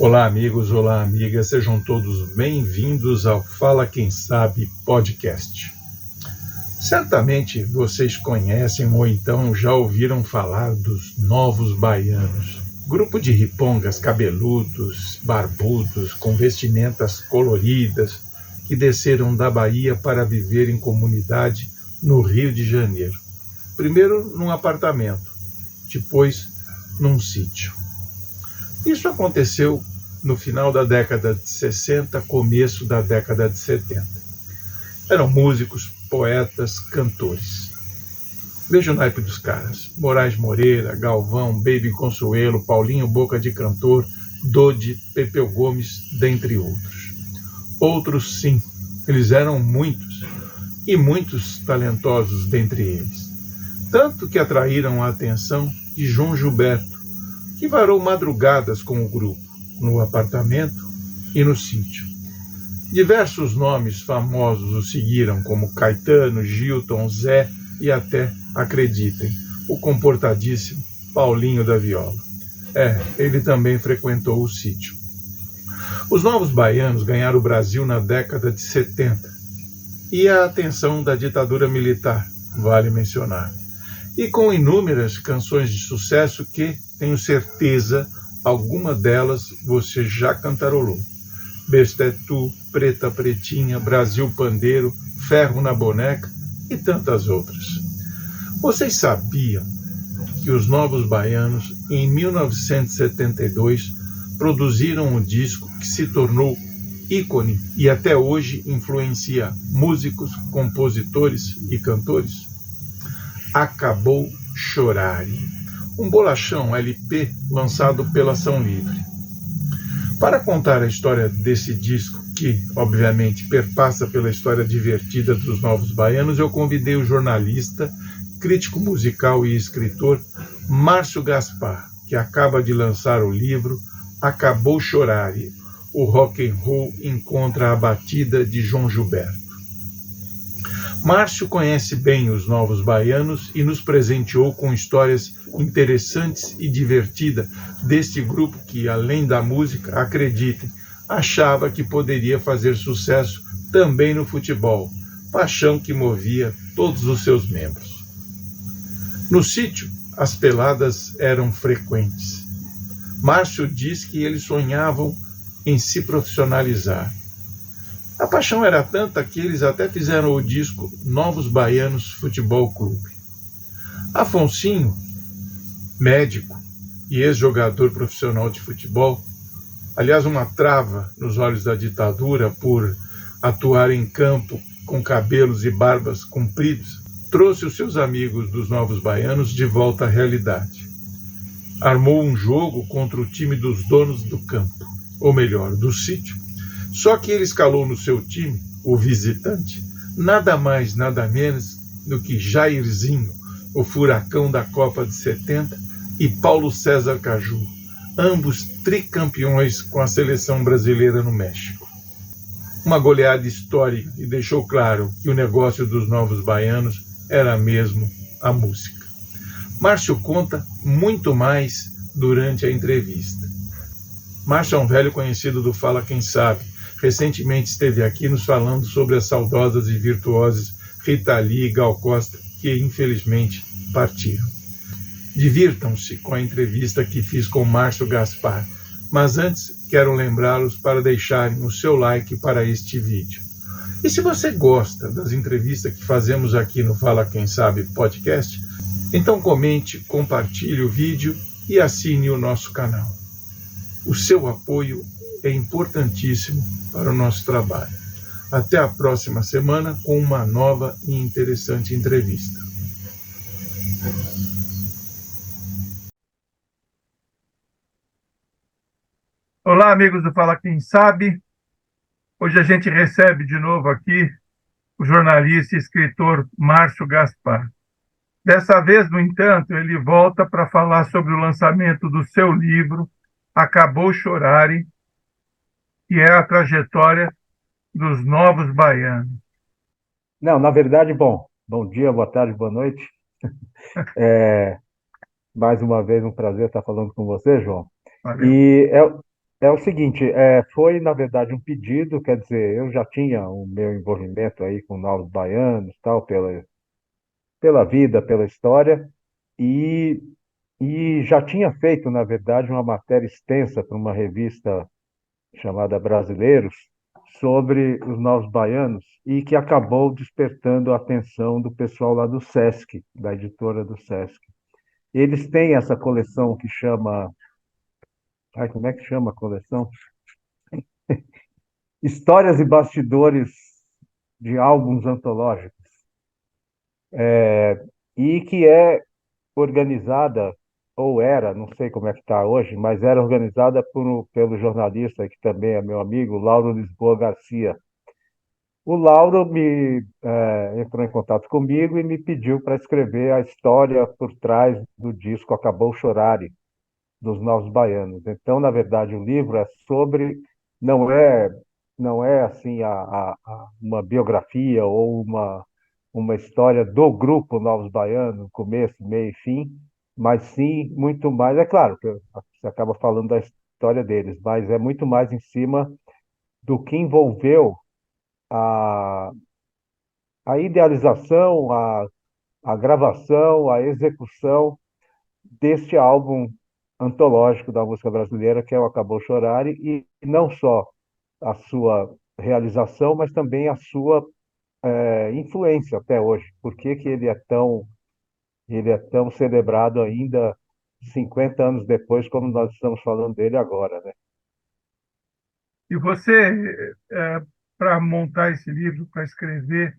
Olá, amigos, olá, amigas, sejam todos bem-vindos ao Fala Quem Sabe podcast. Certamente vocês conhecem ou então já ouviram falar dos Novos Baianos, grupo de ripongas cabeludos, barbudos, com vestimentas coloridas, que desceram da Bahia para viver em comunidade no Rio de Janeiro. Primeiro num apartamento, depois num sítio. Isso aconteceu no final da década de 60, começo da década de 70. Eram músicos, poetas, cantores. Veja o naipe dos caras: Moraes Moreira, Galvão, Baby Consuelo, Paulinho Boca de Cantor, Dodi, Pepeu Gomes, dentre outros. Outros, sim, eles eram muitos, e muitos talentosos dentre eles. Tanto que atraíram a atenção de João Gilberto, que varou madrugadas com o grupo, no apartamento e no sítio. Diversos nomes famosos o seguiram, como Caetano, Gilton, Zé e até, acreditem, o comportadíssimo Paulinho da Viola. Ele também frequentou o sítio. Os Novos Baianos ganharam o Brasil na década de 70 e a atenção da ditadura militar, vale mencionar. E com inúmeras canções de sucesso que, tenho certeza, alguma delas você já cantarolou. Besta é Tu, Preta Pretinha, Brasil Pandeiro, Ferro na Boneca e tantas outras. Vocês sabiam que os Novos Baianos, em 1972, produziram um disco que se tornou ícone e até hoje influencia músicos, compositores e cantores? Acabou Chorare, um bolachão LP lançado pela Ação Livre. Para contar a história desse disco, que obviamente perpassa pela história divertida dos Novos Baianos, eu convidei o jornalista, crítico musical e escritor Márcio Gaspar, que acaba de lançar o livro Acabou Chorare, o rock and roll encontra a batida de João Gilberto. Márcio conhece bem os Novos Baianos e nos presenteou com histórias interessantes e divertidas deste grupo que, além da música, acreditem, achava que poderia fazer sucesso também no futebol, paixão que movia todos os seus membros. No sítio, as peladas eram frequentes. Márcio diz que eles sonhavam em se profissionalizar. A paixão era tanta que eles até fizeram o disco Novos Baianos Futebol Clube. Afonsinho, médico e ex-jogador profissional de futebol, aliás, uma trava nos olhos da ditadura por atuar em campo com cabelos e barbas compridos, trouxe os seus amigos dos Novos Baianos de volta à realidade. Armou um jogo contra o time dos donos do campo, ou melhor, do sítio. Só que ele escalou no seu time, o visitante, nada mais, nada menos do que Jairzinho, o furacão da Copa de 70, e Paulo César Caju, ambos tricampeões com a seleção brasileira no México. Uma goleada histórica que deixou claro que o negócio dos Novos Baianos era mesmo a música. Márcio conta muito mais durante a entrevista. Márcio é um velho conhecido do Fala Quem Sabe. Recentemente esteve aqui nos falando sobre as saudosas e virtuosas Rita Lee e Gal Costa, que infelizmente partiram. Divirtam-se com a entrevista que fiz com Márcio Gaspar, mas antes quero lembrá-los para deixarem o seu like para este vídeo. E se você gosta das entrevistas que fazemos aqui no Fala Quem Sabe podcast, então comente, compartilhe o vídeo e assine o nosso canal. O seu apoio é importantíssimo para o nosso trabalho. Até a próxima semana com uma nova e interessante entrevista. Olá, amigos do Fala Quem Sabe. Hoje a gente recebe de novo aqui o jornalista e escritor Márcio Gaspar. Dessa vez, no entanto, ele volta para falar sobre o lançamento do seu livro Acabou Chorare, que é a trajetória dos Novos Baianos. Não, na verdade, bom dia, boa tarde, boa noite. Mais uma vez um prazer estar falando com você, João. Valeu. E é o seguinte, foi na verdade um pedido, quer dizer, eu já tinha o meu envolvimento aí com Novos Baianos, tal, pela vida, pela história, e, e já tinha feito, na verdade, uma matéria extensa para uma revista chamada Brasileiros, sobre os Novos Baianos, e que acabou despertando a atenção do pessoal lá do Sesc, da editora do Sesc. Eles têm essa coleção que chama. Ai, como é que chama a coleção? Histórias e bastidores de álbuns antológicos, e que é organizada, ou era, não sei como é que está hoje, mas era organizada pelo jornalista, que também é meu amigo, Lauro Lisboa Garcia. O Lauro entrou em contato comigo e me pediu para escrever a história por trás do disco Acabou Chorare, dos Novos Baianos. Então, na verdade, o livro é sobre, não é, não é assim uma biografia ou uma história do grupo Novos Baianos, começo, meio e fim, mas sim muito mais, é claro que você acaba falando da história deles, mas é muito mais em cima do que envolveu a, a idealização, a gravação, a execução deste álbum antológico da música brasileira, que é o Acabou Chorare, e não só a sua realização, mas também a sua influência até hoje. Por que que ele é tão celebrado ainda 50 anos depois, como nós estamos falando dele agora, né? E você, para montar esse livro, para escrever,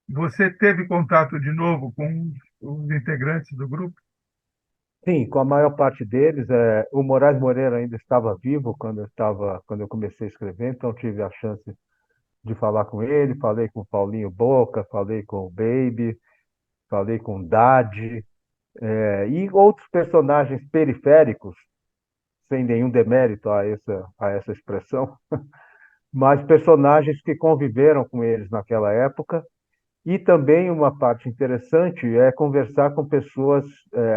você teve contato de novo com os integrantes do grupo? Sim, com a maior parte deles, o Moraes Moreira ainda estava vivo quando eu comecei a escrever, então tive a chance de falar com ele, falei com o Paulinho Boca, falei com o Baby, falei com o Dade, e outros personagens periféricos, sem nenhum demérito a essa expressão, mas personagens que conviveram com eles naquela época. E também uma parte interessante é conversar com pessoas,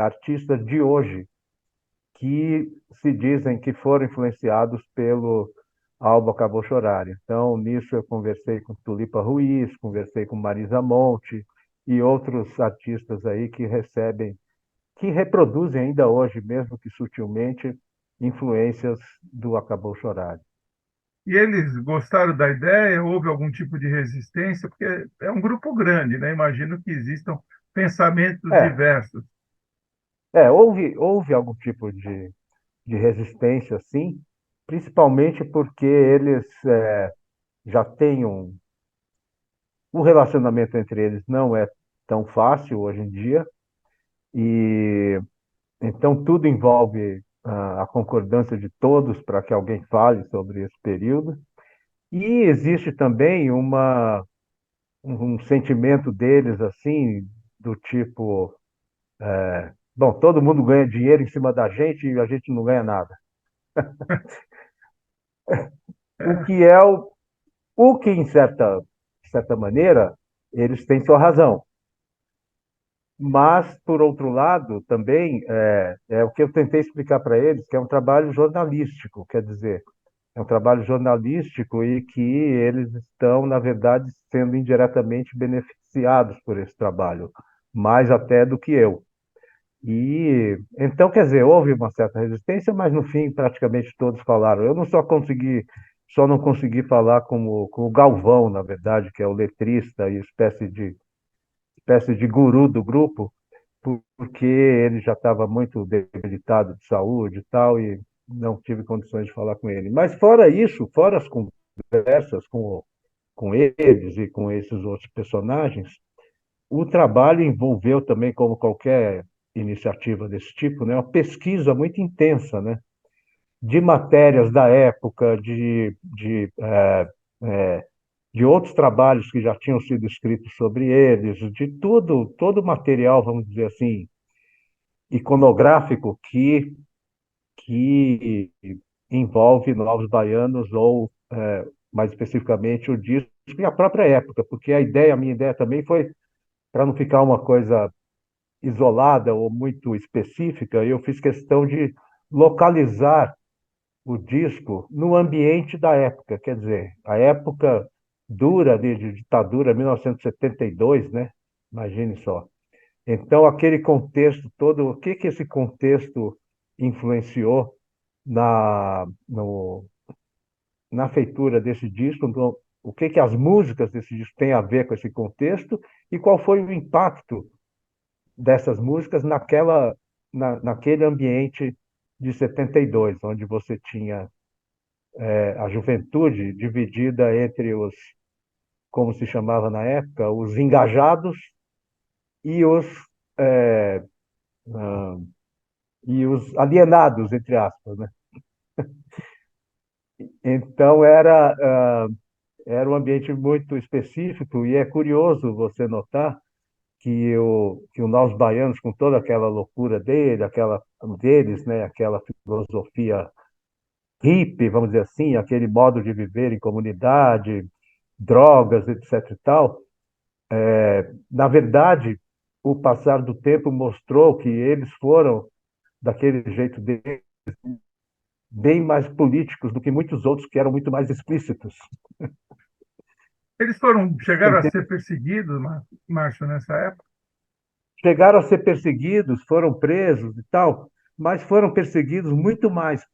artistas de hoje, que se dizem que foram influenciados pelo Alba Cabo Chorari. Então, nisso eu conversei com Tulipa Ruiz, conversei com Marisa Monte e outros artistas aí que recebem, que reproduzem ainda hoje, mesmo que sutilmente, influências do Acabou Chorari. E eles gostaram da ideia? Houve algum tipo de resistência? Porque é um grupo grande, né? Imagino que existam pensamentos É, diversos. houve algum tipo de resistência, sim, principalmente porque eles já têm o relacionamento entre eles não é tão fácil hoje em dia, e então tudo envolve a concordância de todos para que alguém fale sobre esse período. E existe também um sentimento deles assim, do tipo, bom, todo mundo ganha dinheiro em cima da gente e a gente não ganha nada. O É, que é o que, de certa maneira, eles têm sua razão. Mas, por outro lado, também é o que eu tentei explicar para eles, que é um trabalho jornalístico, quer dizer, é um trabalho jornalístico e que eles estão, na verdade, sendo indiretamente beneficiados por esse trabalho, mais até do que eu. E então, quer dizer, houve uma certa resistência, mas no fim praticamente todos falaram. Eu não só consegui, só não consegui falar com o Galvão, na verdade, que é o letrista e espécie de guru do grupo, porque ele já estava muito debilitado de saúde e tal, e não tive condições de falar com ele. Mas fora isso, fora as conversas com eles e com esses outros personagens, o trabalho envolveu também, como qualquer iniciativa desse tipo, né, uma pesquisa muito intensa, né, de matérias da época, de outros trabalhos que já tinham sido escritos sobre eles, de tudo, todo o material, vamos dizer assim, iconográfico que envolve Novos Baianos ou, mais especificamente, o disco e a própria época, porque a minha ideia também foi, para não ficar uma coisa isolada ou muito específica, eu fiz questão de localizar o disco no ambiente da época, quer dizer, a época dura de ditadura, 1972, né? Imagine só. Então, aquele contexto todo, o que que esse contexto influenciou na, no, na feitura desse disco? Então, o que que as músicas desse disco têm a ver com esse contexto e qual foi o impacto dessas músicas naquele ambiente de 72, onde você tinha a juventude dividida entre os, como se chamava na época, os engajados e os, é, ah, e os alienados, entre aspas, né? Então era um ambiente muito específico e é curioso você notar que o Nós Baianos, com toda aquela loucura deles, né, aquela filosofia hippie, vamos dizer assim, aquele modo de viver em comunidade, drogas, etc. e tal, na verdade, o passar do tempo mostrou que eles foram, daquele jeito deles, bem mais políticos do que muitos outros que eram muito mais explícitos. Eles chegaram a ser perseguidos, Márcio, nessa época? Chegaram a ser perseguidos, foram presos e tal, mas foram perseguidos muito mais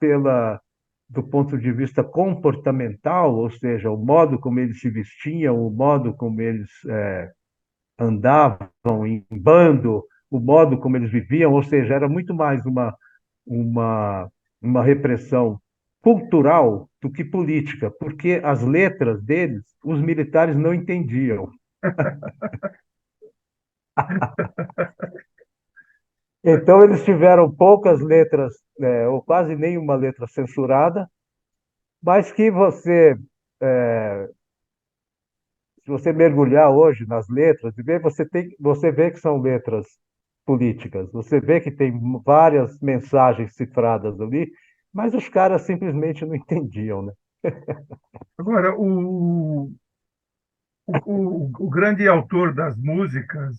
do ponto de vista comportamental, ou seja, o modo como eles se vestiam, o modo como eles andavam em bando, o modo como eles viviam, ou seja, era muito mais uma, uma repressão cultural do que política, porque as letras deles, os militares não entendiam. Então, eles tiveram poucas letras, ou quase nenhuma letra censurada, mas que se você mergulhar hoje nas letras, você vê que são letras políticas, você vê que tem várias mensagens cifradas ali, mas os caras simplesmente não entendiam, né? Agora, o grande autor das músicas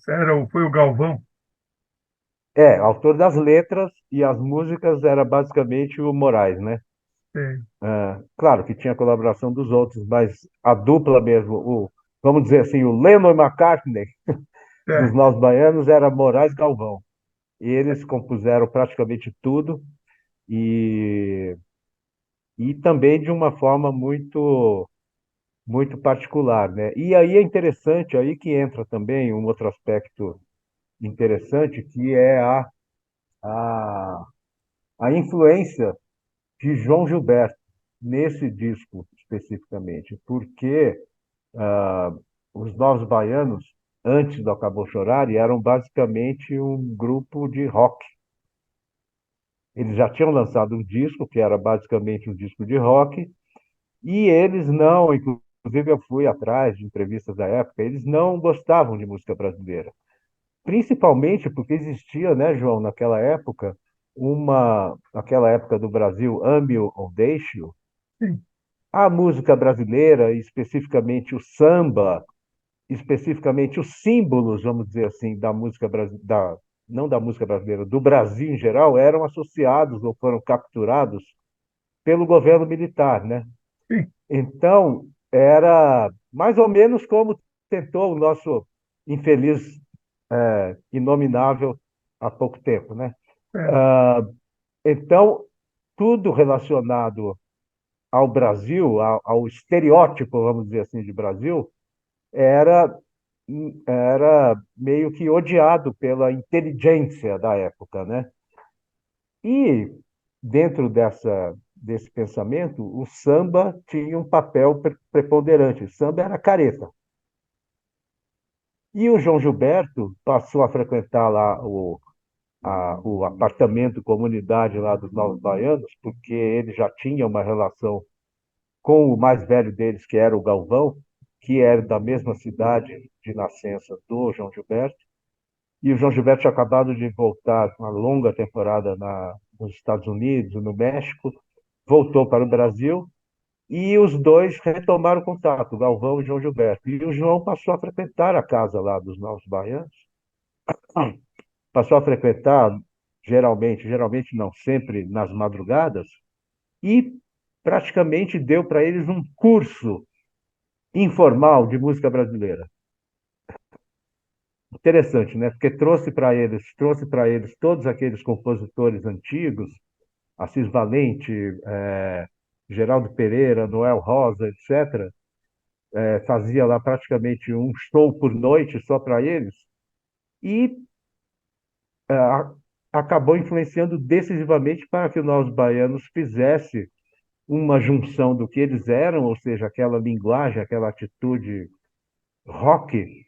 foi o Galvão. Autor das letras e as músicas era basicamente o Moraes, né? É, Claro que tinha colaboração dos outros, mas a dupla mesmo, vamos dizer assim, o Lennon e McCartney dos é. Nós Baianos era Moraes e Galvão. E eles compuseram praticamente tudo e, e também de uma forma muito particular, né? E aí é interessante, aí que entra também um outro aspecto interessante, que é a, a influência de João Gilberto nesse disco especificamente, porque os Novos Baianos, antes do Acabou Chorar, eram basicamente um grupo de rock. Eles já tinham lançado um disco, que era basicamente um disco de rock, e eles não, inclusive eu fui atrás de entrevistas da época, eles não gostavam de música brasileira. Principalmente porque existia, né, João, naquela época do Brasil, ame-o ou deixe-o, Sim. a música brasileira, especificamente o samba, especificamente os símbolos, vamos dizer assim, da música não da música brasileira, do Brasil em geral, eram associados ou foram capturados pelo governo militar, né? Sim. Então, era mais ou menos como tentou o nosso infeliz inominável há pouco tempo, né? É. Ah, então, tudo relacionado ao Brasil, ao estereótipo, vamos dizer assim, de Brasil, era, era meio que odiado pela inteligência da época, né? E dentro desse pensamento, o samba tinha um papel preponderante. O samba era careta. E o João Gilberto passou a frequentar lá o apartamento comunidade lá dos Novos Baianos, porque ele já tinha uma relação com o mais velho deles, que era o Galvão, que era da mesma cidade de nascença do João Gilberto. E o João Gilberto tinha acabado de voltar uma longa temporada nos Estados Unidos, no México, voltou para o Brasil e os dois retomaram o contato, o Galvão e o João Gilberto. E o João passou a frequentar a casa lá dos Novos Baianos, passou a frequentar geralmente não, sempre nas madrugadas, e praticamente deu para eles um curso informal de música brasileira. Interessante, né? Porque trouxe para eles todos aqueles compositores antigos, Assis Valente, Geraldo Pereira, Noel Rosa, etc. Fazia lá praticamente um show por noite só para eles e a- acabou influenciando decisivamente para que nós baianos fizesse uma junção do que eles eram, ou seja, aquela linguagem, aquela atitude rock,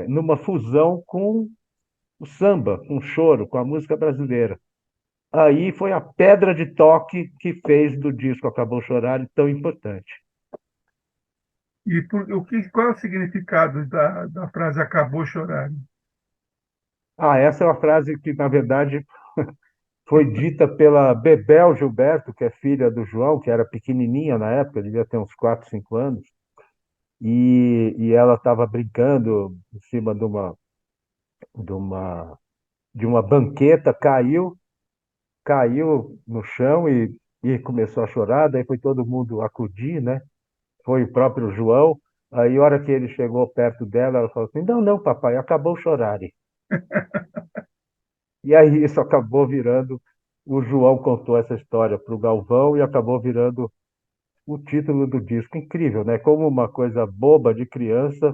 numa fusão com o samba, com o choro, com a música brasileira. Aí foi a pedra de toque que fez do disco Acabou Chorar tão importante. Qual é o significado da frase acabou chorar? Ah, essa é uma frase que, na verdade, foi dita pela Bebel Gilberto, que é filha do João, que era pequenininha na época, devia ter uns 4, 5 anos, e ela estava brincando em cima de uma, de uma banqueta, caiu no chão e começou a chorar, daí foi todo mundo acudir, né? Foi o próprio João. Aí, a hora que ele chegou perto dela, ela falou assim: Não, não, papai, acabou chorar. E aí isso acabou virando. O João contou essa história para o Galvão e acabou virando o título do disco. Incrível, né? Como uma coisa boba de criança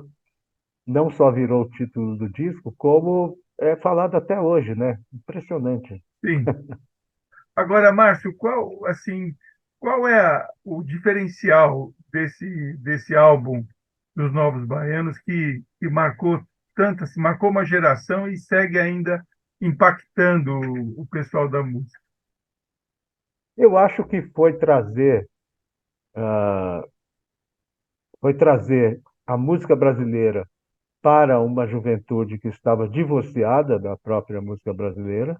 não só virou o título do disco, como é falado até hoje, né? Impressionante. Sim. Agora, Márcio, qual é o diferencial desse álbum dos Novos Baianos que marcou tanto, assim, marcou uma geração e segue ainda impactando o pessoal da música? Eu acho que ah, foi trazer a música brasileira para uma juventude que estava divorciada da própria música brasileira.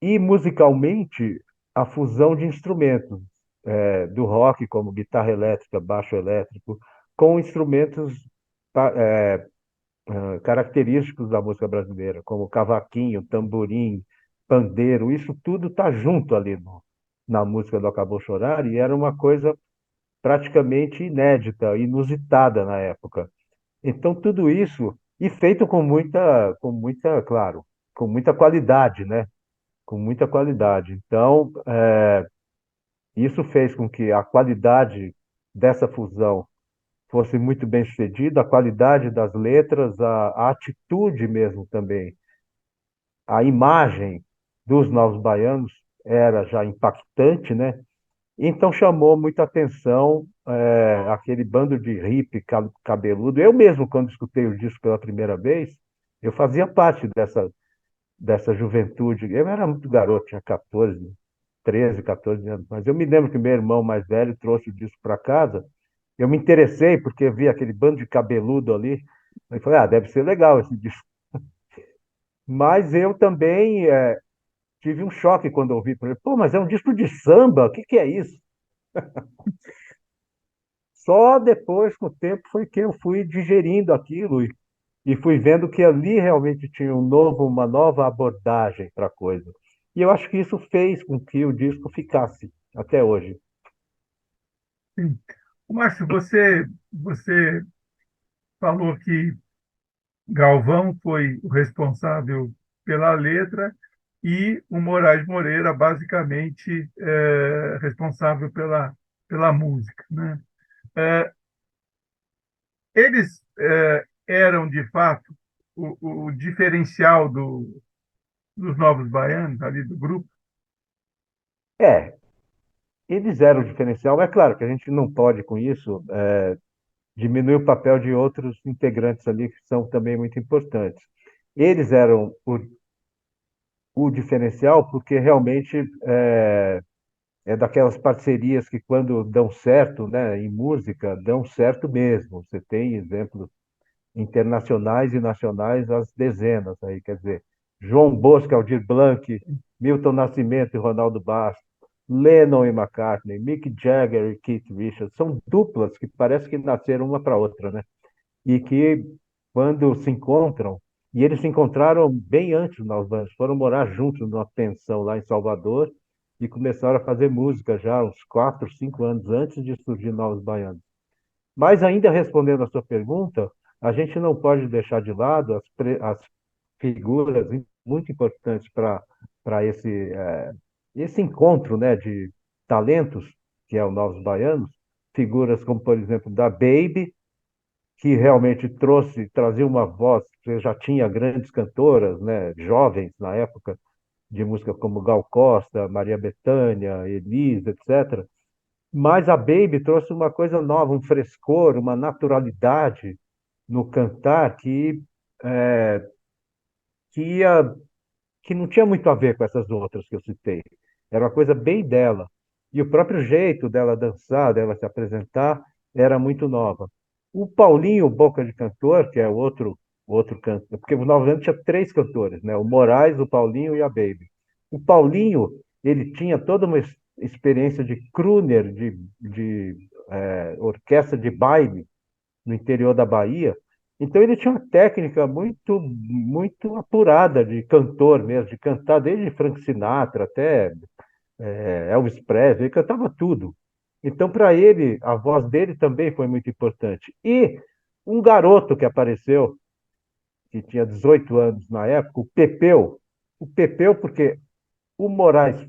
E musicalmente, a fusão de instrumentos, do rock, como guitarra elétrica, baixo elétrico, com instrumentos característicos da música brasileira, como cavaquinho, tamborim, pandeiro, isso tudo está junto ali na música do Acabou Chorar, e era uma coisa praticamente inédita, inusitada na época. Então, tudo isso, e feito claro, com muita qualidade, né? Com muita qualidade. Então, isso fez com que a qualidade dessa fusão fosse muito bem sucedida, a qualidade das letras, a atitude mesmo também, a imagem dos Novos Baianos era já impactante, né? Então chamou muita atenção aquele bando de hippie cabeludo. Eu mesmo, quando escutei o disco pela primeira vez, eu fazia parte dessa juventude. Eu era muito garoto, tinha 14, 13, 14 anos, mas eu me lembro que meu irmão mais velho trouxe o disco para casa. Eu me interessei porque vi aquele bando de cabeludo ali. Eu falei, deve ser legal esse disco. Mas eu também tive um choque quando ouvi. Falei, pô, mas é um disco de samba, o que que é isso? Só depois, com o tempo, foi que eu fui digerindo aquilo e fui vendo que ali realmente tinha uma nova abordagem para a coisa. E eu acho que isso fez com que o disco ficasse até hoje. Sim. Márcio, você falou que Galvão foi o responsável pela letra e o Moraes Moreira, basicamente, responsável pela música, né? Eles eram, de fato, o diferencial dos Novos Baianos, ali do grupo. É, eles eram o diferencial. É claro que a gente não pode, com isso, diminuir o papel de outros integrantes ali que são também muito importantes. Eles eram o diferencial porque realmente é daquelas parcerias que, quando dão certo, né, em música, dão certo mesmo. Você tem exemplos internacionais e nacionais às dezenas aí, quer dizer, João Bosco, Aldir Blanc, Milton Nascimento e Ronaldo Bastos, Lennon e McCartney, Mick Jagger e Keith Richards, são duplas que parece que nasceram uma para outra, né? E que, quando se encontram, E eles se encontraram bem antes do Novos Baianos, foram morar juntos numa pensão lá em Salvador e começaram a fazer música já uns 4, 5 anos antes de surgir Novos Baianos. Mas ainda respondendo a sua pergunta, a gente não pode deixar de lado as figuras muito importantes para esse encontro, né, de talentos, que é o Novos Baianos, figuras como, por exemplo, da Baby, que realmente trazia uma voz, que já tinha grandes cantoras, né, jovens na época, de música como Gal Costa, Maria Bethânia, Elis, etc. Mas a Baby trouxe uma coisa nova, um frescor, uma naturalidade no cantar é, que ia que não tinha muito a ver com essas outras que eu citei. Era uma coisa bem dela. E o próprio jeito dela dançar, dela se apresentar, era muito nova. O Paulinho Boca de Cantor, que é o outro cantor, porque o Nova York tinha três cantores, né? O Moraes, o Paulinho e a Baby. O Paulinho, ele tinha toda uma experiência de crooner, de orquestra de baile, no interior da Bahia. Então ele tinha uma técnica muito, muito apurada de cantor mesmo, de cantar desde Frank Sinatra até Elvis Presley, ele cantava tudo. Então, para ele, a voz dele também foi muito importante. E um garoto que apareceu, que tinha 18 anos na época, o Pepeu, porque o Moraes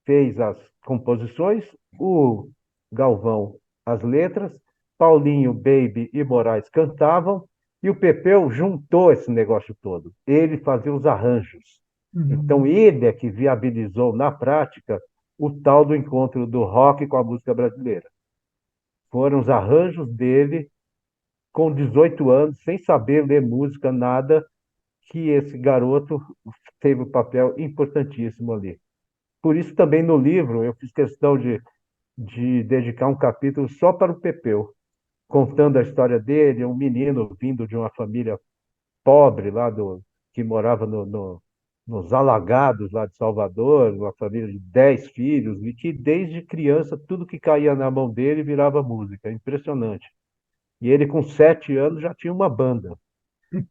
fez as composições, o Galvão as letras, Paulinho, Baby e Moraes cantavam, e o Pepeu juntou esse negócio todo. Ele fazia os arranjos. Então, Uhum. ele é que viabilizou na prática o tal do encontro do rock com a música brasileira. Foram os arranjos dele, com 18 anos, sem saber ler música, nada, que esse garoto teve um papel importantíssimo ali. Por isso, também no livro, eu fiz questão de dedicar um capítulo só para o Pepeu, contando a história dele, um menino vindo de uma família pobre que morava nos alagados lá de Salvador, uma família de 10 filhos, e que desde criança tudo que caía na mão dele virava música. Impressionante. E ele, com 7 anos, já tinha uma banda.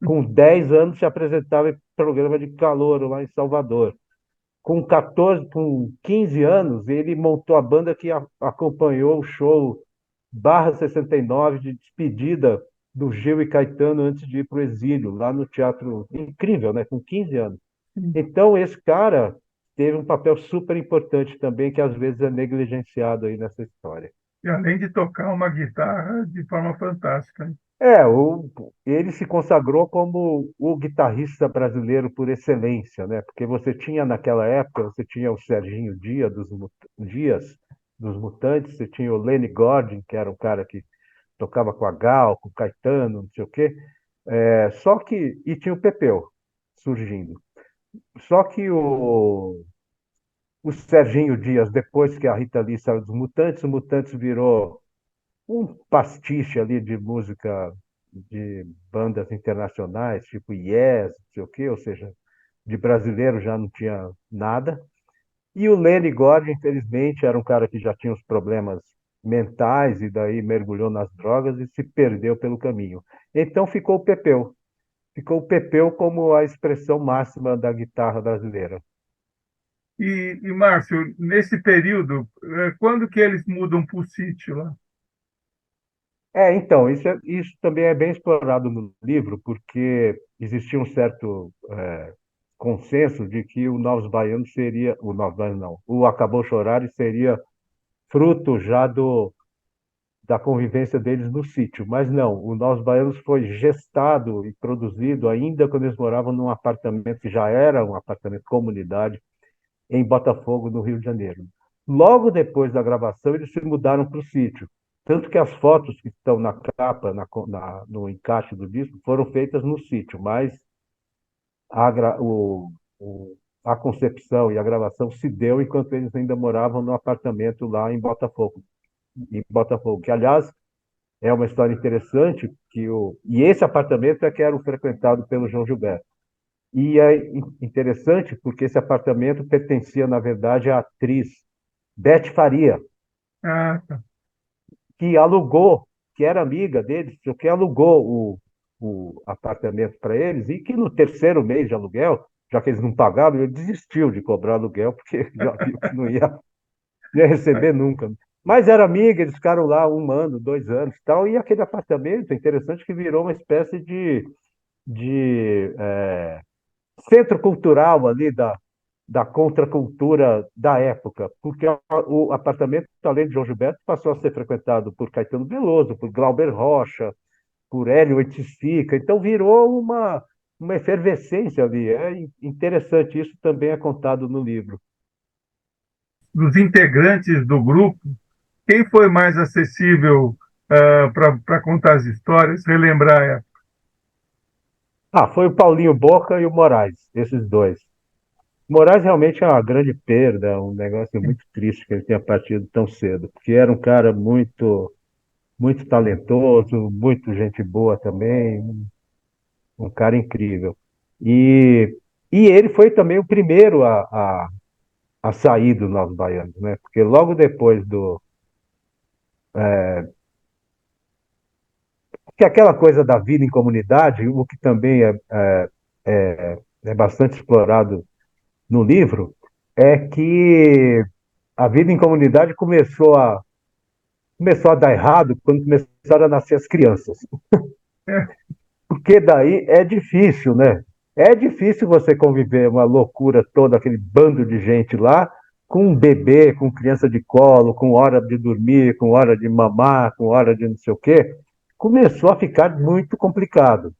Com 10 anos, se apresentava em programa de calouro lá em Salvador. Com 15 anos, ele montou a banda que acompanhou o show Barra 69 de despedida do Gil e Caetano antes de ir para o exílio, lá no teatro. Incrível, né? Com 15 anos. Então, esse cara teve um papel super importante também, que às vezes é negligenciado aí nessa história. E além de tocar uma guitarra de forma fantástica, hein? É, ele se consagrou como o guitarrista brasileiro por excelência, né? Porque você tinha naquela época, você tinha o Serginho Dias dos Mutantes, você tinha o Lenny Gordon, que era um cara que tocava com a Gal, com o Caetano, não sei o quê. E tinha o Pepeu surgindo. Só que o Serginho Dias, depois que a Rita Lee saiu dos Mutantes, o Mutantes virou um pastiche ali de música de bandas internacionais, tipo Yes, não sei o quê, ou seja, de brasileiro já não tinha nada. E o Lenny Gordon, infelizmente, era um cara que já tinha os problemas mentais e daí mergulhou nas drogas e se perdeu pelo caminho. Então ficou o Pepeu. Ficou o Pepeu como a expressão máxima da guitarra brasileira. Márcio, nesse período, quando que eles mudam para o sítio lá? Então, isso também é bem explorado no livro, porque existia um certo consenso de que o Novos Baianos seria, o Novos Baianos não, o Acabou Chorar seria fruto já da convivência deles no sítio. Mas não, o Novos Baianos foi gestado e produzido ainda quando eles moravam num apartamento que já era um apartamento comunidade em Botafogo, no Rio de Janeiro. Logo depois da gravação, eles se mudaram para o sítio. Tanto que as fotos que estão na capa, no encaixe do disco, foram feitas no sítio, mas a, gra- o- a concepção e a gravação se deu enquanto eles ainda moravam no apartamento lá em Botafogo, que, aliás, é uma história interessante, e esse apartamento é que era o frequentado pelo João Gilberto. E é interessante porque esse apartamento pertencia, na verdade, à atriz Beth Faria, Ah, tá. que alugou, que era amiga deles, que alugou o apartamento para eles, e que no terceiro mês de aluguel, já que eles não pagavam, ele desistiu de cobrar aluguel, porque já viu que não ia receber nunca. Mas era amigo, eles ficaram lá 1 ano, 2 anos e tal, e aquele apartamento, é interessante que virou uma espécie de centro cultural ali da contracultura da época, porque o apartamento, além de João Gilberto, passou a ser frequentado por Caetano Veloso, por Glauber Rocha, por Hélio Oiticica, então virou uma efervescência ali. É interessante, isso também é contado no livro. Dos integrantes do grupo, quem foi mais acessível para contar as histórias, relembrar a época? Ah, foi o Paulinho Boca e o Moraes, esses dois. Moraes realmente é uma grande perda, um negócio muito triste que ele tenha partido tão cedo, porque era um cara muito talentoso, muito gente boa também, um cara incrível. E, e ele foi também o primeiro a sair do Novos Baianos, né? Porque logo depois do. Que aquela coisa da vida em comunidade, o que também é bastante explorado no livro, é que a vida em comunidade começou a dar errado quando começaram a nascer as crianças. É, Porque daí é difícil, né? É difícil você conviver uma loucura toda, aquele bando de gente lá, com um bebê, com criança de colo, com hora de dormir, com hora de mamar, com hora de não sei o quê. Começou a ficar muito complicado.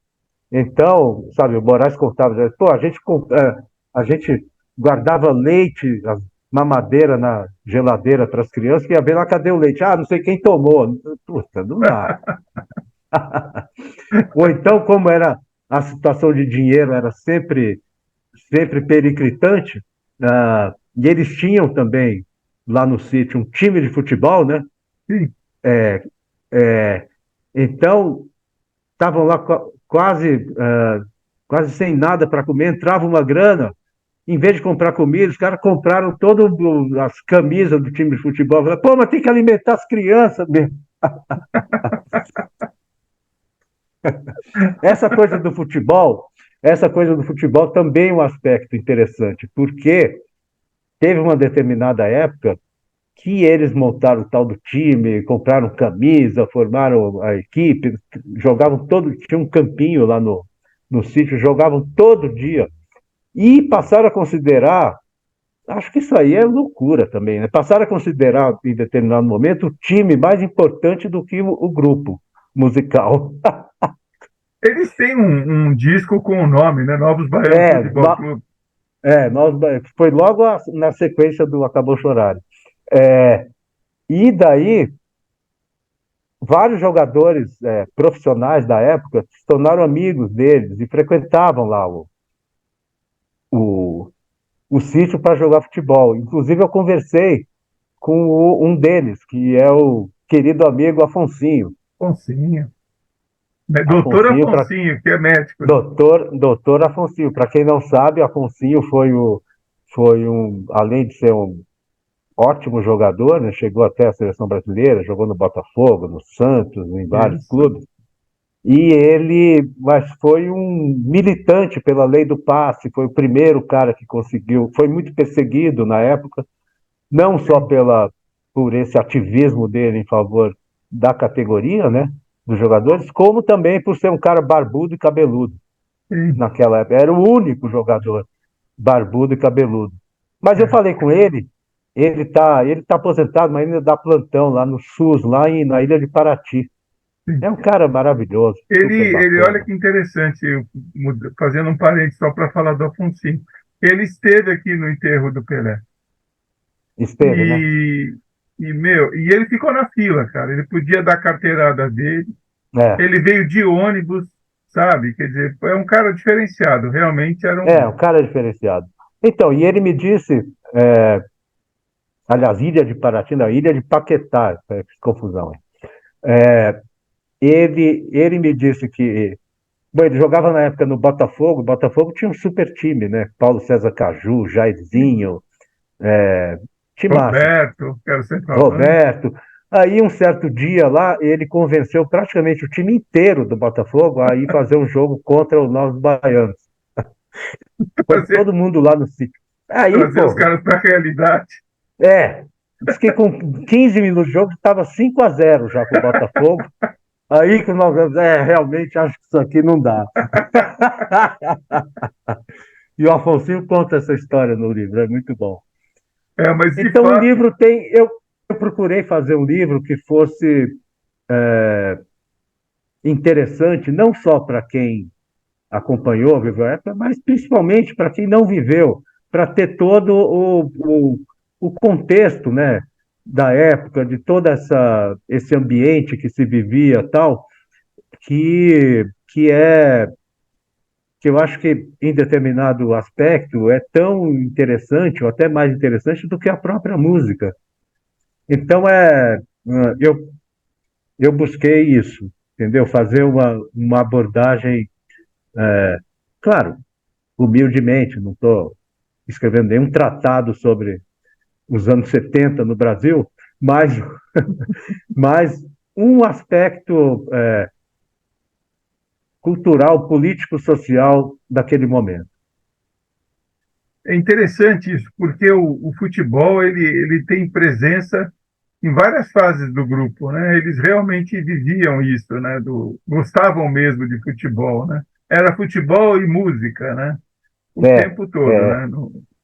Então, sabe, o Moraes contava, pô, a gente guardava leite, a mamadeira na geladeira para as crianças, que ia ver lá, cadê o leite? Ah, não sei quem tomou. Puta, não dá. Ou então, como era a situação de dinheiro era sempre periclitante, e eles tinham também lá no sítio um time de futebol, né? sim. É, é, então estavam lá quase sem nada para comer, entrava uma grana, em vez de comprar comida, os caras compraram todas as camisas do time de futebol. Falaram, pô, mas tem que alimentar as crianças mesmo. Essa coisa do futebol, essa coisa do futebol também é um aspecto interessante, porque teve uma determinada época que eles montaram o tal do time, compraram camisa, formaram a equipe, jogavam todo, tinha um campinho lá no sítio, jogavam todo dia e passaram a considerar, acho que isso aí é loucura também, né? Passaram a considerar em determinado momento o time mais importante do que o grupo musical. Eles têm um disco com o nome, né? Novos Baianos É, Futebol Clube. nós, foi logo na sequência do Acabou Chorar. É, e daí, vários jogadores profissionais da época se tornaram amigos deles e frequentavam lá o, o sítio para jogar futebol. Inclusive, eu conversei com um deles, que é o querido amigo Afonsinho. Afonsinho. Né? Doutor Afonsinho, para Afonsinho, que é médico, né? doutor Afonsinho. Para quem não sabe, Afonsinho além de ser um ótimo jogador, né? Chegou até a seleção brasileira, jogou no Botafogo, no Santos, em vários Isso. clubes. Mas foi um militante pela lei do passe, foi o primeiro cara que conseguiu, foi muito perseguido na época, não só Sim, por esse ativismo dele em favor da categoria, né, dos jogadores, como também por ser um cara barbudo e cabeludo sim. naquela época. Era o único jogador barbudo e cabeludo. Mas eu É. falei com ele, ele tá aposentado, mas ainda dá plantão lá no SUS, na Ilha de Paraty. Sim. É um cara maravilhoso, super Olha bacana. que interessante, fazendo um parênteses só para falar do Afonso. Ele esteve aqui no enterro do Pelé. Esteve, né? E, e ele ficou na fila, cara. Ele podia dar a carteirada dele. É, Ele veio de ônibus, sabe? Quer dizer, é um cara diferenciado. Realmente era um cara diferenciado. Então, e ele me disse, aliás, Ilha de Paraty, não, Ilha de Paquetá, que confusão. Ele me disse que, bom, ele jogava na época no Botafogo, o Botafogo tinha um super time, né? Paulo César Caju, Jairzinho, Timaço, Roberto, que era o centroavante. Roberto. Aí, um certo dia lá, ele convenceu praticamente o time inteiro do Botafogo a ir fazer um jogo contra os Novos Baianos. Foi Trazer, todo mundo lá no sítio. Aí, trazer os pô, caras para a realidade. diz que com 15 minutos de jogo estava 5-0 já pro Botafogo. Aí que nós vemos, realmente acho que isso aqui não dá. E o Afonso conta essa história no livro, é muito bom. É, mas de Então, o fato, livro tem. Eu procurei fazer um livro que fosse interessante, não só para quem acompanhou, viveu a época, mas principalmente para quem não viveu, para ter todo o contexto, né, da época, de todo esse ambiente que se vivia tal, que é que eu acho que em determinado aspecto é tão interessante, ou até mais interessante do que a própria música. Então eu busquei isso, entendeu? Fazer uma abordagem, claro, humildemente, não estou escrevendo nenhum tratado sobre os anos 70 no Brasil, mas, mas um aspecto cultural, político, social daquele momento. é interessante isso, porque o futebol ele tem presença em várias fases do grupo, né? Eles realmente viviam isso, né? Gostavam mesmo de futebol, né? Era futebol e música, né? O É, tempo todo, é, né?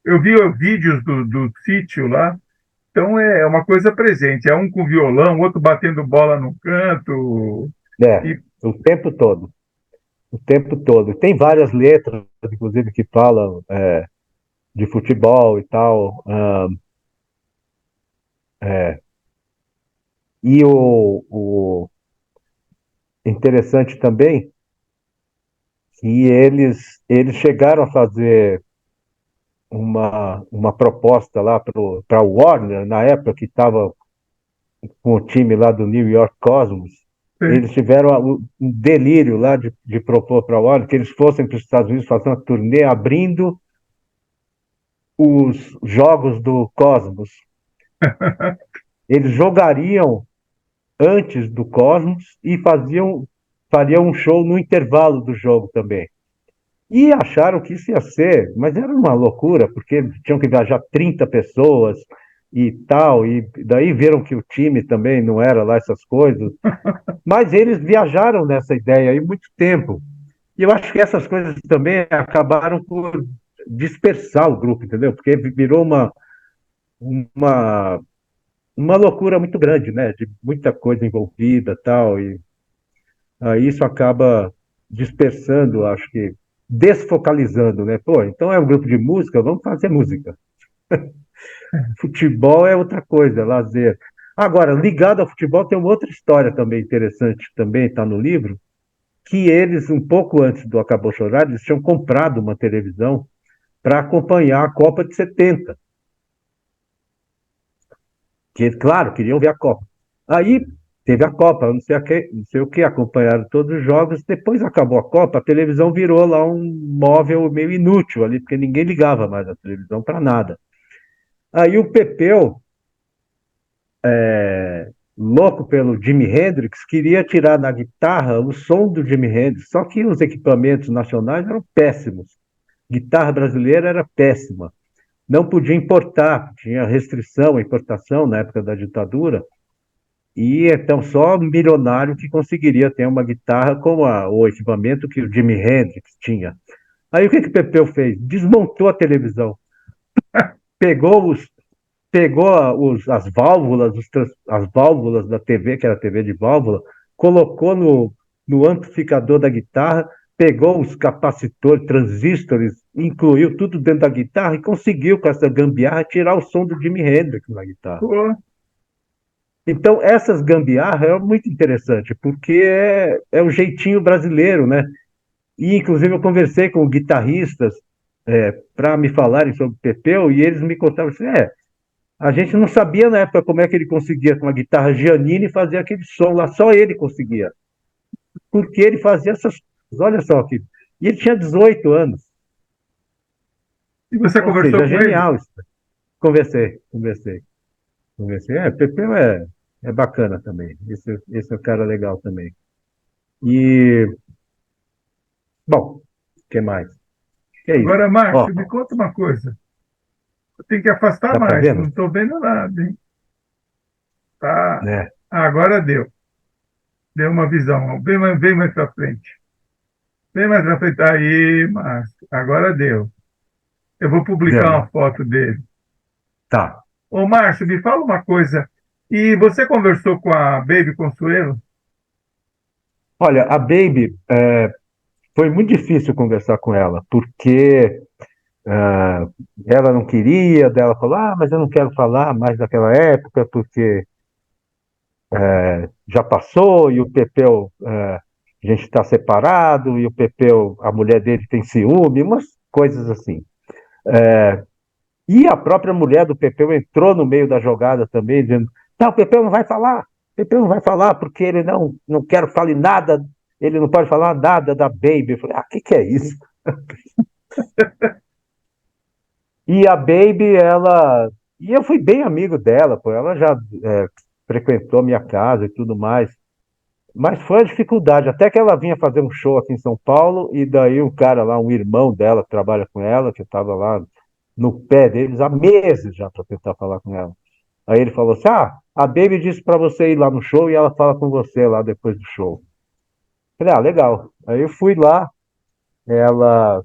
Eu vi vídeos do sítio lá, então é uma coisa presente. É um com violão, outro batendo bola no canto. é, E o tempo todo. O tempo todo. Tem várias letras, inclusive, que falam de futebol e tal. E o interessante também que eles chegaram a fazer uma proposta lá para o Warner, na época que estava com o time lá do New York Cosmos. sim. Eles tiveram um delírio lá de propor para o Warner que eles fossem para os Estados Unidos fazer uma turnê abrindo os jogos do Cosmos. Eles jogariam antes do Cosmos e fariam um show no intervalo do jogo também. E acharam que isso ia ser, mas era uma loucura, porque tinham que viajar 30 pessoas e tal, e daí viram que o time também não era lá essas coisas. Mas eles viajaram nessa ideia aí muito tempo. E eu acho que essas coisas também acabaram por dispersar o grupo, entendeu? Porque virou uma, uma loucura muito grande, né? De muita coisa envolvida tal, e aí isso acaba dispersando, acho que desfocalizando, né? Pô, então é um grupo de música, vamos fazer música. Futebol é outra coisa, é lazer. Agora, ligado ao futebol, tem uma outra história também interessante, também está no livro, que eles, um pouco antes do Acabou Chorar, eles tinham comprado uma televisão para acompanhar a Copa de 70. Que, claro, queriam ver a Copa. Aí teve a Copa, não sei o que, acompanharam todos os jogos. Depois acabou a Copa, a televisão virou lá um móvel meio inútil ali, porque ninguém ligava mais a televisão para nada. Aí o Pepeu, louco pelo Jimi Hendrix, queria tirar na guitarra o som do Jimi Hendrix, só que os equipamentos nacionais eram péssimos. Guitarra brasileira era péssima. Não podia importar, tinha restrição à importação na época da ditadura. E então só milionário que conseguiria ter uma guitarra com o equipamento que o Jimi Hendrix tinha. Aí o que que o Pepeu fez? Desmontou a televisão, pegou os, as válvulas, as válvulas da TV, que era TV de válvula, colocou no amplificador da guitarra, pegou os capacitores, transistores, incluiu tudo dentro da guitarra e conseguiu com essa gambiarra tirar o som do Jimi Hendrix na guitarra. Pô, Então, essas gambiarras é muito interessante, porque é o jeitinho brasileiro, né? E, inclusive, eu conversei com guitarristas para me falarem sobre o Pepeu, e eles me contavam assim, a gente não sabia na época como é que ele conseguia com a guitarra Giannini fazer aquele som lá, só ele conseguia. Porque ele fazia essas coisas, olha só aqui. E ele tinha 18 anos, e você ou seja, conversou é com ele? genial isso. Conversei. Pepeu é bacana também. Esse é um cara legal também. E, bom, o que mais? Que é isso? Agora, Ó, Márcio, me conta uma coisa. Eu tenho que afastar dá para mais, ver, que eu não? não estou vendo nada, hein? Tá. É, Agora deu. Deu uma visão. Bem mais para frente. Bem mais para frente. Aí, Márcio, agora deu. Eu vou deu, publicar né? uma foto dele. Tá. Ô, Márcio, me fala uma coisa. E você conversou com a Baby Consuelo? Olha, a Baby, foi muito difícil conversar com ela, porque ah, ela não queria, dela falou, mas eu não quero falar mais daquela época, porque já passou, e o Pepeu, a gente está separado, e o Pepeu, a mulher dele tem ciúme, umas coisas assim. E a própria mulher do Pepeu entrou no meio da jogada também, dizendo, não, o Pepeu não vai falar, o Pepeu não vai falar, porque ele não quer falar nada, ele não pode falar nada da Baby. Eu falei, que é isso? E a Baby, ela. E eu fui bem amigo dela, pô. Ela já frequentou minha casa e tudo mais. Mas foi a dificuldade. Até que ela vinha fazer um show aqui em São Paulo, e daí um cara lá, um irmão dela, que trabalha com ela, que estava lá no pé deles há meses já para tentar falar com ela. Aí ele falou assim: a Baby disse para você ir lá no show e ela fala com você lá depois do show. Falei, legal. Aí eu fui lá, ela.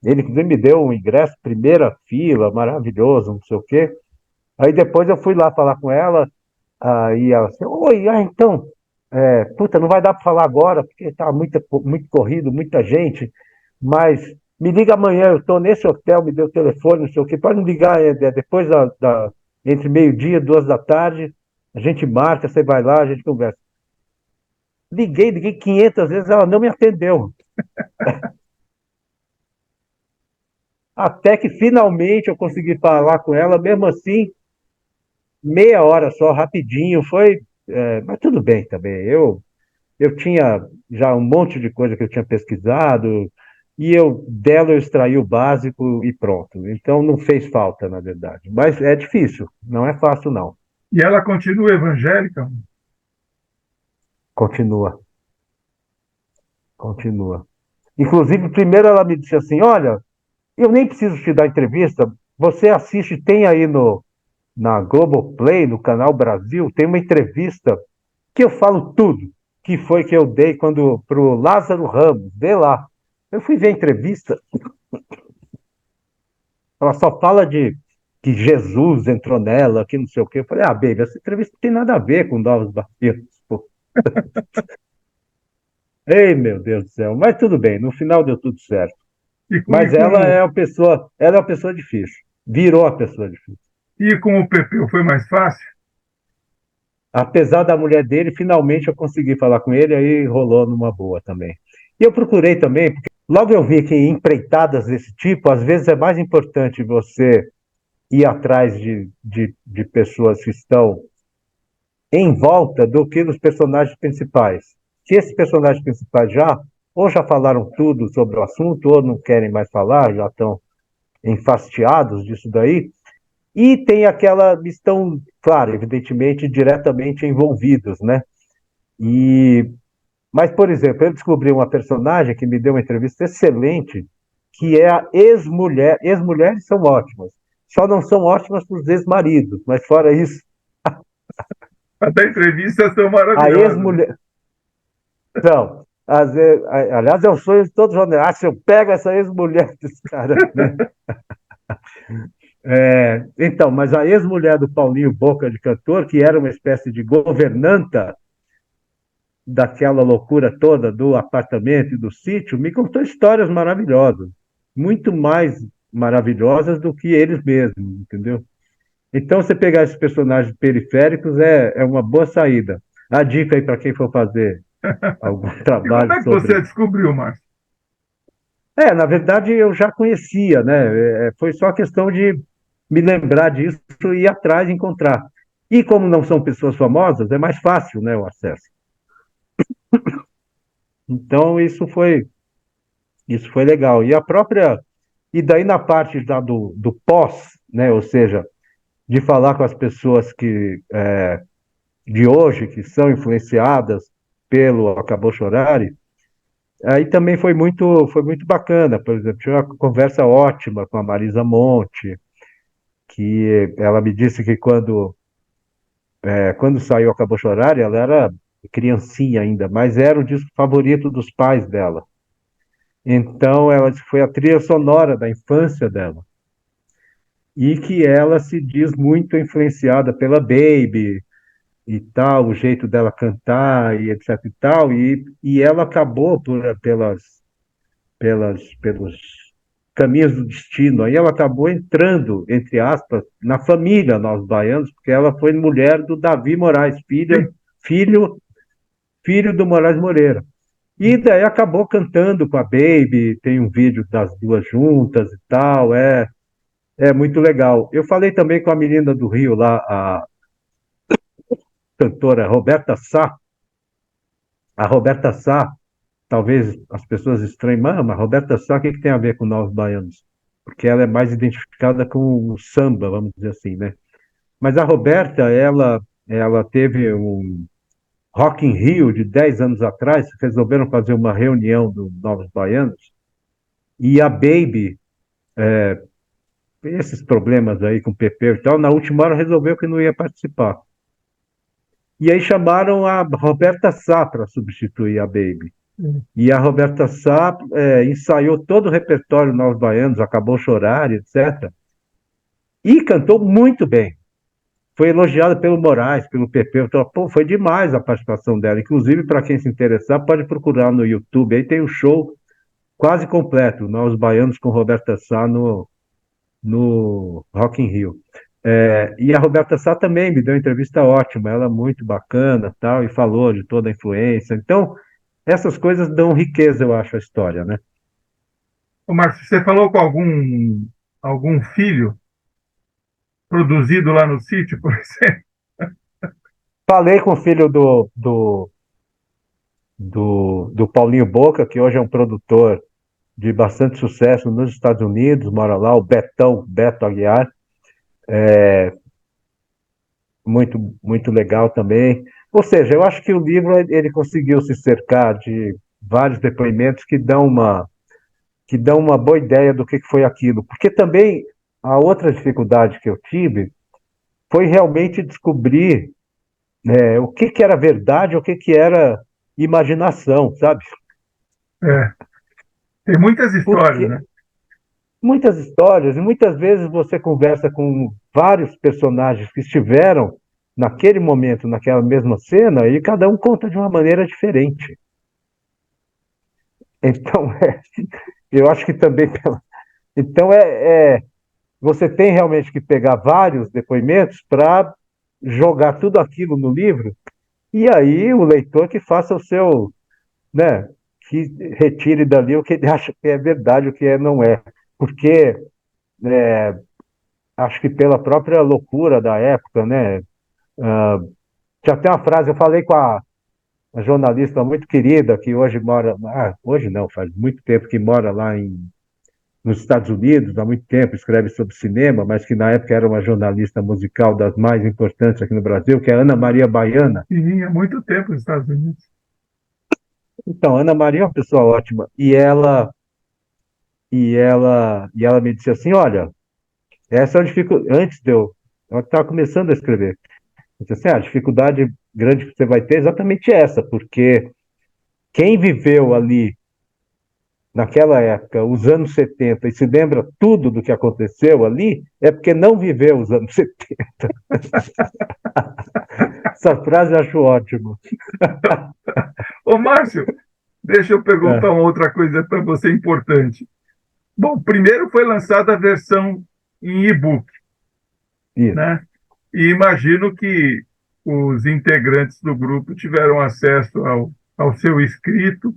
Ele me deu um ingresso, primeira fila, maravilhoso, não sei o quê. Aí depois eu fui lá falar com ela, aí ela disse, oi, então, puta, não vai dar para falar agora, porque tá muito corrido, muita gente, mas me liga amanhã, eu estou nesse hotel, me deu o telefone, não sei o quê, pode me ligar depois entre meio-dia e 2 da tarde, a gente marca, você vai lá, a gente conversa. Liguei 500 vezes, ela não me atendeu. Até que finalmente eu consegui falar com ela, mesmo assim, meia hora só, rapidinho, foi. Mas tudo bem também. Eu tinha já um monte de coisa que eu tinha pesquisado, e dela eu extraí o básico e pronto. Então não fez falta, na verdade. Mas é difícil, não é fácil, não. E ela continua evangélica? Continua, continua. Inclusive, primeiro ela me disse assim: olha, eu nem preciso te dar entrevista, você assiste, tem aí na Globoplay, no Canal Brasil, tem uma entrevista que eu falo tudo, que foi que eu dei quando pro Lázaro Ramos, vê lá. Eu fui ver a entrevista, ela só fala de que Jesus entrou nela, que não sei o quê. Eu falei, baby, essa entrevista não tem nada a ver com Novos Batistas, pô. Ei, meu Deus do céu, mas tudo bem, no final deu tudo certo. E com, e Mas com, ela é uma pessoa difícil, virou a pessoa difícil. e com o Pepeu foi mais fácil? Apesar da mulher dele, finalmente eu consegui falar com ele, aí rolou numa boa também. E eu procurei também, porque logo eu vi que em empreitadas desse tipo, às vezes é mais importante você ir atrás de pessoas que estão em volta do que dos personagens principais. Se esses personagens principais ou já falaram tudo sobre o assunto, ou não querem mais falar, já estão enfastiados disso daí, e tem estão, claro, evidentemente, diretamente envolvidos, né? E, mas, por exemplo, eu descobri uma personagem que me deu uma entrevista excelente, que é a ex-mulher. Ex-mulheres são ótimas, só não são ótimas para os ex-maridos, mas fora isso, Até entrevistas são a maravilhosas. ex-mulher. Então, aliás, é o sonho de todo jornalista. Se eu pego essa ex-mulher desse cara, né? Então, mas a ex-mulher do Paulinho Boca de Cantor, que era uma espécie de governanta daquela loucura toda do apartamento e do sítio, me contou histórias maravilhosas, muito mais maravilhosas do que eles mesmos, entendeu? Então, você pegar esses personagens periféricos é uma boa saída. A dica aí para quem for fazer algum E como trabalho é que você sobre. descobriu, Márcio? Na verdade, eu já conhecia, né? Foi só questão de me lembrar disso e ir atrás e encontrar. E como não são pessoas famosas, é mais fácil, né, o acesso. Então, isso foi legal. E daí na parte do pós, né, ou seja, de falar com as pessoas de hoje, que são influenciadas pelo Acabou Chorare, aí também foi muito bacana. Por exemplo, tive uma conversa ótima com a Marisa Monte, que ela me disse que quando saiu Acabou Chorare, ela era criancinha ainda, mas era o disco favorito dos pais dela. Então, ela disse que foi a trilha sonora da infância dela. E que ela se diz muito influenciada pela Baby e tal, o jeito dela cantar e etc e tal. E ela acabou pelos caminhos do destino. Aí ela acabou entrando, entre aspas, na família Nós Baianos, porque ela foi mulher do Davi Moraes, Sim. filho, filho do Moraes Moreira. E daí acabou cantando com a Baby, tem um vídeo das duas juntas e tal, é muito legal. Eu falei também com a menina do Rio lá, a cantora Roberta Sá. A Roberta Sá, talvez as pessoas estranhem, mas a Roberta Sá, o que tem a ver com nós baianos? Porque ela é mais identificada com o samba, vamos dizer assim, né? Mas a Roberta, ela teve um Rock in Rio de 10 anos atrás, resolveram fazer uma reunião dos Novos Baianos, e a Baby, esses problemas aí com o PP e tal, na última hora resolveu que não ia participar. E aí chamaram a Roberta Sá para substituir a Baby. E a Roberta Sá ensaiou todo o repertório Novos Baianos, Acabou Chorar, etc. E cantou muito bem. Foi elogiada pelo Moraes, pelo PP. Então, pô, foi demais a participação dela. Inclusive, para quem se interessar, pode procurar no YouTube. Aí tem o show quase completo, Novos Baianos com Roberta Sá no Rock in Rio. E a Roberta Sá também me deu uma entrevista ótima, ela é muito bacana, tal, e falou de toda a influência. Então, essas coisas dão riqueza, eu acho, à história, né? Ô, Márcio, você falou com algum filho produzido lá no sítio, por exemplo? Falei com o filho do Paulinho Boca, que hoje é um produtor de bastante sucesso nos Estados Unidos, mora lá, o Beto Aguiar, muito legal também. Ou seja, eu acho que o livro ele conseguiu se cercar de vários depoimentos que dão uma boa ideia do que foi aquilo. Porque também a outra dificuldade que eu tive foi realmente descobrir o que era verdade, o que era imaginação, sabe? É, tem muitas histórias, Porque né? muitas histórias, e muitas vezes você conversa com vários personagens que estiveram naquele momento, naquela mesma cena, e cada um conta de uma maneira diferente. Então, eu acho que também. Então, você tem realmente que pegar vários depoimentos para jogar tudo aquilo no livro, e aí o leitor que faça o seu, né, que retire dali o que ele acha que é verdade, o que não é. Porque acho que pela própria loucura da época, né? Tinha até uma frase, eu falei com a jornalista muito querida, que hoje mora, hoje não, faz muito tempo que mora lá nos Estados Unidos, há muito tempo, escreve sobre cinema, mas que na época era uma jornalista musical das mais importantes aqui no Brasil, que é Ana Maria Baiana. E há muito tempo nos Estados Unidos. Então, Ana Maria é uma pessoa ótima, e ela me disse assim, olha, essa é a dificuldade, ela estava começando a escrever, eu disse assim, a dificuldade grande que você vai ter é exatamente essa, porque quem viveu ali naquela época, os anos 70, e se lembra tudo do que aconteceu ali, é porque não viveu os anos 70. Essa frase eu acho ótima. Ô, Márcio, deixa eu perguntar É, uma outra coisa para você importante. Bom, primeiro foi lançada a versão em e-book, isso. né? E imagino que os integrantes do grupo tiveram acesso ao seu escrito.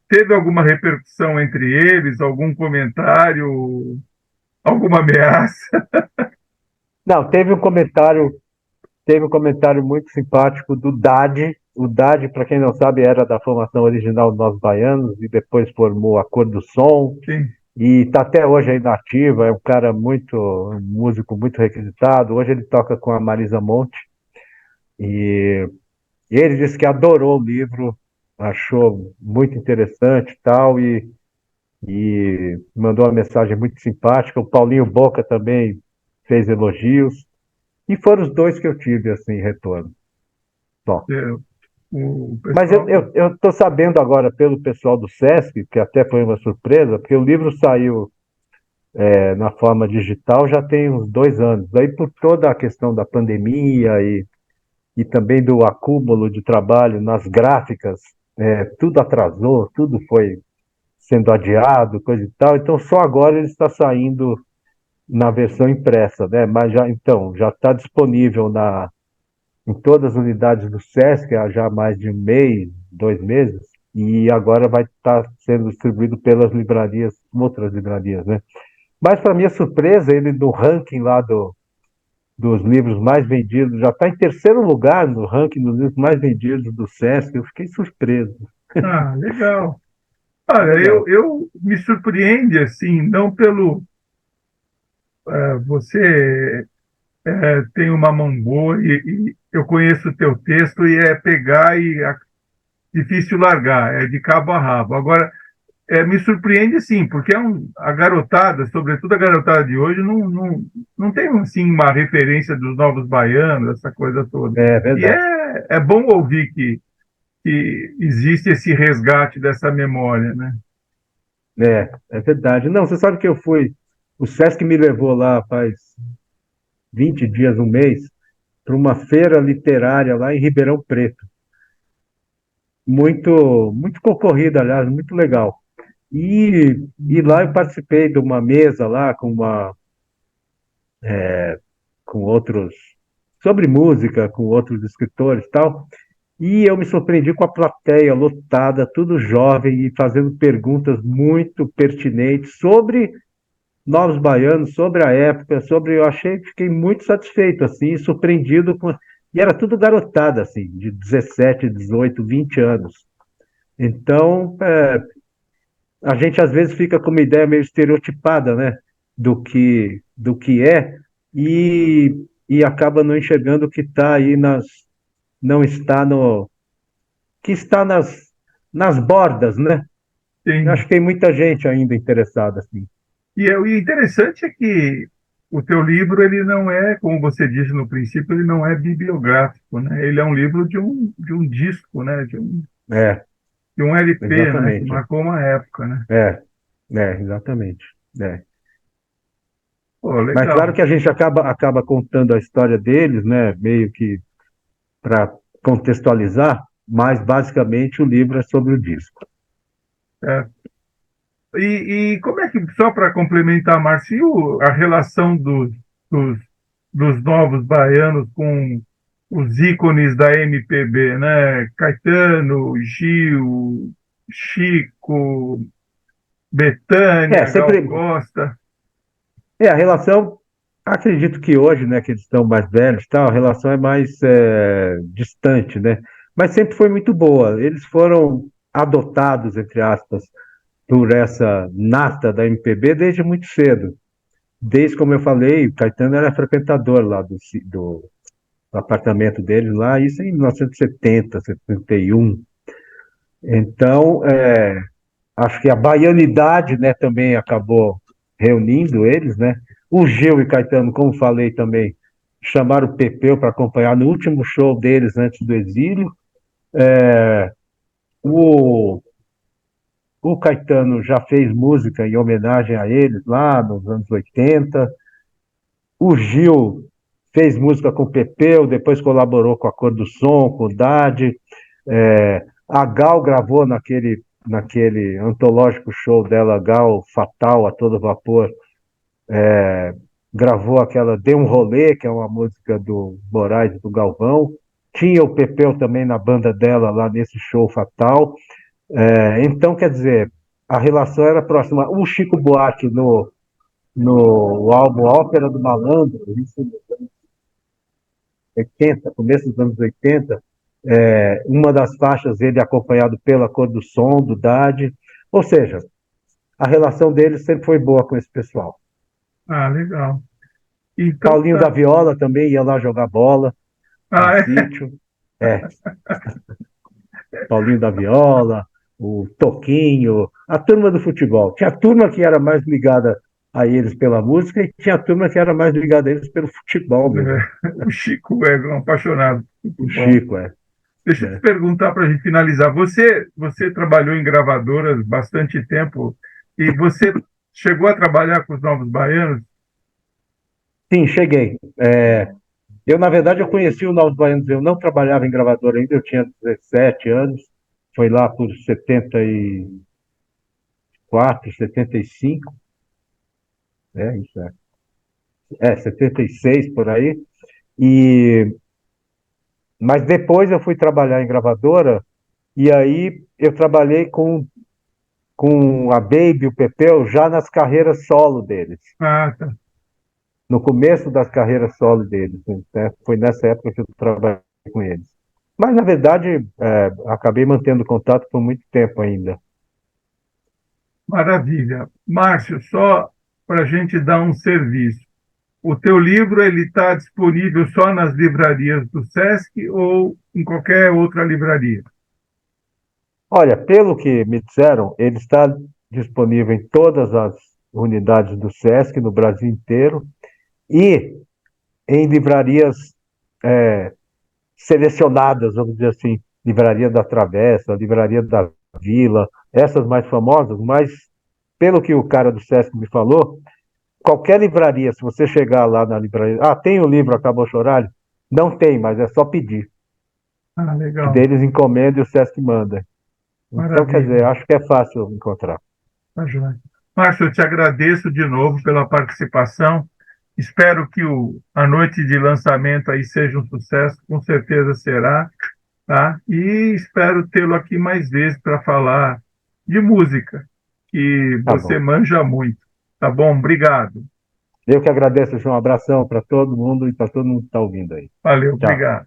Teve alguma repercussão entre eles, algum comentário, alguma ameaça? Não, teve um comentário muito simpático do Dade. O Dade, para quem não sabe, era da formação original dos Nós Baianos e depois formou a Cor do Som. Sim. E está até hoje aí na ativa, é um cara um músico muito requisitado. Hoje ele toca com a Marisa Monte. E, e ele disse que adorou o livro, achou muito interessante e tal, e mandou uma mensagem muito simpática. O Paulinho Boca também fez elogios, e foram os dois que eu tive, assim, retorno. Só. É, o Mas pessoal. eu estou sabendo agora pelo pessoal do SESC, que até foi uma surpresa, porque o livro saiu na forma digital já tem uns 2 anos. Daí por toda a questão da pandemia e também do acúmulo de trabalho nas gráficas, tudo atrasou, tudo foi sendo adiado, coisa e tal. Então só agora ele está saindo na versão impressa, né? Mas já então já está disponível em todas as unidades do SESC há já mais de um mês, 2 meses, e agora vai estar sendo distribuído pelas livrarias, outras livrarias, né? Mas, para minha surpresa, ele no ranking lá dos livros mais vendidos, já está em terceiro lugar no ranking dos livros mais vendidos do Sesc. Eu fiquei surpreso. Ah, legal. Olha, Legal. eu me surpreende assim, não pelo você tem uma mão boa e eu conheço o teu texto e é pegar e difícil largar, é de cabo a rabo. Agora, me surpreende sim, porque a garotada, sobretudo a garotada de hoje, não tem assim, uma referência dos novos baianos, essa coisa toda. É E verdade. é bom ouvir que existe esse resgate dessa memória, né? É verdade. Não, você sabe que eu fui. O Sesc me levou lá faz 20 dias, um mês, para uma feira literária lá em Ribeirão Preto. Muito, muito concorrida, aliás, muito legal. E lá eu participei de uma mesa lá com outros, sobre música, com outros escritores e tal. E eu me surpreendi com a plateia lotada, tudo jovem e fazendo perguntas muito pertinentes sobre Novos Baianos, sobre a época, sobre. Eu achei, fiquei muito satisfeito assim, surpreendido com. E era tudo garotada assim, de 17, 18, 20 anos. Então, a gente às vezes fica com uma ideia meio estereotipada, né, do que é e acaba não enxergando o que está aí não está no que está nas bordas, né? Eu acho Tem, que tem muita gente ainda interessada, assim. o interessante é que o teu livro, ele não é, como você disse no princípio, ele não é bibliográfico, né? Ele é um livro de um disco, né? É, De um LP, né? Que exatamente. marcou uma época, né? É, exatamente. É. Pô, Mas claro legal. que a gente acaba contando a história deles, né? Meio que para contextualizar, mas basicamente o livro é sobre o disco. É. E como é que, só para complementar, Márcio, a relação dos, dos novos baianos com os ícones da MPB, né? Caetano, Gil, Chico, Bethânia, Gal Sempre. Costa. A relação. Acredito que hoje, né, que eles estão mais velhos, e tal, a relação é mais distante, né? Mas sempre foi muito boa. Eles foram adotados, entre aspas, por essa nata da MPB desde muito cedo. Desde, como eu falei, o Caetano era frequentador lá do apartamento deles lá, isso em 1970, 71. Então, acho que a baianidade, né, também acabou reunindo eles, né? O Gil e Caetano, como falei também, chamaram o Pepeu para acompanhar no último show deles antes do exílio. O, o Caetano já fez música em homenagem a eles lá nos anos 80. O Gil fez música com o Pepeu, depois colaborou com a Cor do Som, com o Dade. A Gal gravou naquele antológico show dela, Gal Fatal, a todo vapor, gravou aquela Dê um Rolê, que é uma música do Moraes e do Galvão. Tinha o Pepeu também na banda dela lá nesse show Fatal. Então, quer dizer, a relação era próxima. O Chico Buarque no álbum Ópera do Malandro, isso nos anos 80, começo dos anos 80, uma das faixas ele acompanhado pela Cor do Som, do Dade. Ou seja, a relação deles sempre foi boa com esse pessoal. Ah, legal. Então Paulinho da tá. Viola também ia lá jogar bola. no Ah, é? sítio. É, Paulinho da Viola, o Toquinho, a turma do futebol. Tinha a turma que era mais ligada a eles pela música e tinha a turma que era mais ligada a eles pelo futebol mesmo. O Chico é um apaixonado por O futebol. Chico, Deixa eu te né? perguntar para a gente finalizar. Você trabalhou em gravadoras bastante tempo e você chegou a trabalhar com os Novos Baianos? Sim, cheguei. Eu, na verdade, eu conheci o Novos Baianos, eu não trabalhava em gravadora ainda, eu tinha 17 anos, foi lá por 74, 75, isso 76 por aí. E, mas depois eu fui trabalhar em gravadora, e aí eu trabalhei com a Baby e o Pepeu já nas carreiras solo deles, Ah, tá. no começo das carreiras solo deles, né? Foi nessa época que eu trabalhei com eles. Mas, na verdade, acabei mantendo contato por muito tempo ainda. Maravilha. Márcio, só para a gente dar um serviço. O teu livro ele está disponível só nas livrarias do Sesc ou em qualquer outra livraria? Olha, pelo que me disseram, ele está disponível em todas as unidades do SESC no Brasil inteiro e em livrarias é, selecionadas, vamos dizer assim, Livraria da Travessa, Livraria da Vila, essas mais famosas, mas pelo que o cara do SESC me falou, qualquer livraria, se você chegar lá na livraria, tem o livro Acabou Chorar? Não tem, mas é só pedir, Ah, que legal. deles encomenda e o SESC manda. Então, quer dizer, Maravilha. acho que é fácil encontrar. Tá joia. Márcio, eu te agradeço de novo pela participação. Espero que a noite de lançamento aí seja um sucesso, com certeza será, tá? E espero tê-lo aqui mais vezes para falar de música, que Tá você bom. manja muito. Tá bom? Obrigado. Eu que agradeço, João. Um abração para todo mundo e para todo mundo que está ouvindo aí. Valeu, Tchau. obrigado.